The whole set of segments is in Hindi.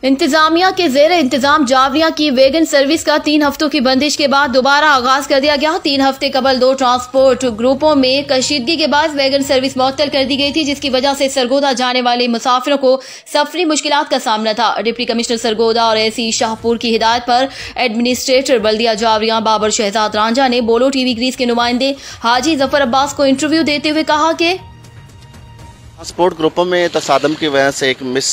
इंतजामिया के जेर इंतजाम जावरिया की वैगन सर्विस का 3 हफ्तों की बंदिश के बाद दोबारा आगाज कर दिया गया। 3 हफ्ते कबल 2 ट्रांसपोर्ट ग्रुपों में कशीदगी के बाद वैगन सर्विस मुअत्तल कर दी गई थी, जिसकी वजह से सरगोदा जाने वाले मुसाफिरों को सफरी मुश्किलात का सामना था। डिप्टी कमिश्नर सरगोदा और एसी शाहपुर की हिदायत पर एडमिनिस्ट्रेटर बल्दिया जावरिया बाबर शहजाद रांझा ने बोलो टीवी ग्रीस के नुमाइंदे हाजी जफर अब्बास को इंटरव्यू देते हुए कहा कि ट्रांसपोर्ट ग्रुपों में तसादम की वजह से एक मिस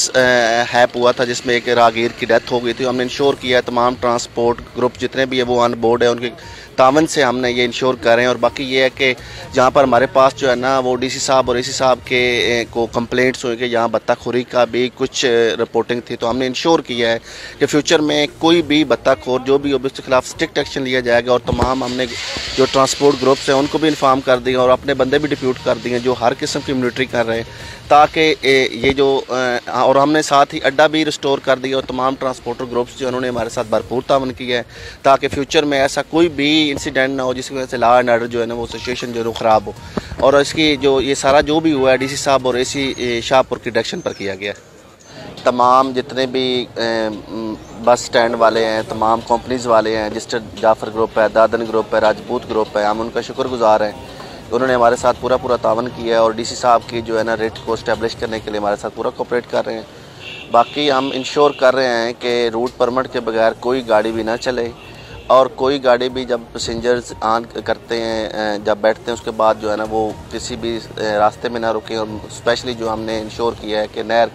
हैप हुआ था, जिसमें एक राहगीर की डेथ हो गई थी। हमने इंश्योर किया है तमाम ट्रांसपोर्ट ग्रुप जितने भी है वो ऑन बोर्ड है, उनके तावन से हमने ये इंश्योर कर रहे हैं। और बाकी ये है कि जहाँ पर हमारे पास जो है ना वो डीसी साहब और एसी साहब के को कंप्लेंट्स हुई कि यहाँ बत्ताखोरी का भी कुछ रिपोर्टिंग थी, तो हमने इंश्योर किया है कि फ्यूचर में कोई भी बत्ताखोर जो भी हो उसके खिलाफ स्ट्रिक्ट एक्शन लिया जाएगा। और तमाम हमने जो ट्रांसपोर्ट ग्रुप्स हैं उनको भी इन्फॉर्म कर दिया और अपने बंदे भी डिप्यूट कर दिए जो हर किस्म की मॉनिटरिंग कर रहे हैं, ताकि ये जो और हमने साथ ही अड्डा भी रिस्टोर कर दिया। और तमाम ट्रांसपोर्टर ग्रुप्स जो उन्होंने हमारे साथ भरपूर तावन किया है, ताकि फ्यूचर में ऐसा कोई भी इंसिडेंट ना हो जिसकी वजह से लॉ एंड ऑर्डर जो है ना वो सिचुएशन जो ख़राब हो। और इसकी जो ये सारा जो भी हुआ है डीसी साहब और एसी शाहपुर की डायरेक्शन पर किया गया है। तमाम जितने भी बस स्टैंड वाले हैं, तमाम कंपनीज़ वाले हैं, रजिस्टर्ड जाफर ग्रुप है, दादन ग्रुप है, राजपूत ग्रुप है, हम उनका शुक्रगुजार हैं। उन्होंने हमारे साथ पूरा तावन किया है और डीसी साहब की जो है ना रेट को इस्टेब्लिश करने के लिए हमारे साथ पूरा कोऑपरेट कर रहे हैं। बाकी हम इंश्योर कर रहे हैं कि रूट परमिट के बगैर कोई गाड़ी भी ना चले, और कोई गाड़ी भी जब पैसेंजर्स ऑन करते हैं जब बैठते हैं उसके बाद जो है ना वो किसी भी रास्ते में ना रुकें। और स्पेशली जो हमने इंश्योर किया है कि नहर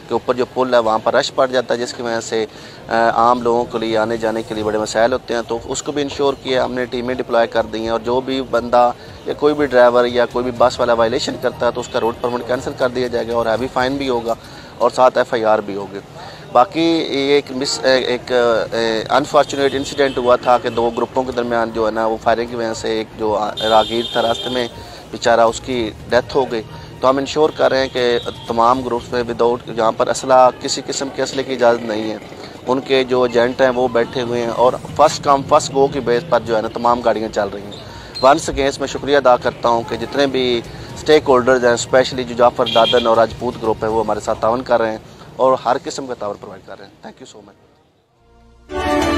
के ऊपर जो पुल है वहाँ पर रश पड़ जाता है, जिसकी वजह से आम लोगों के लिए आने जाने के लिए बड़े मसाइल होते हैं, तो उसको भी इंश्योर किया। हमने टीमें डिप्लॉय कर दी हैं और जो भी बंदा या कोई भी ड्राइवर या कोई भी बस वाला वायलेशन करता है तो उसका रूट परमिट कैंसिल कर दिया जाएगा और हैवी फाइन भी होगा और साथ FIR भी होगी। बाकी ये एक अनफॉर्चुनेट इंसिडेंट हुआ था कि 2 ग्रुपों के दरमियान जो है ना वो फायरिंग की वजह से एक जो राहगीर था रास्ते में बेचारा उसकी डेथ हो गई। तो हम इंश्योर कर रहे हैं कि तमाम ग्रुप्स में विदाउट जहाँ पर असला किसी किस्म के असले की इजाज़त नहीं है, उनके जो एजेंट हैं वो बैठे हुए हैं और फर्स्ट कम फर्स्ट गो की बेस पर जो है ना तमाम गाड़ियाँ चल रही हैं। वंस अगेन मैं शुक्रिया अदा करता हूँ कि जितने भी स्टेक होल्डर्स हैं, स्पेशली जो जाफर, दादन और राजपूत ग्रुप है वो हमारे साथ तावन कर रहे हैं और हर किस्म का तावन प्रोवाइड कर रहे हैं। Thank you so much.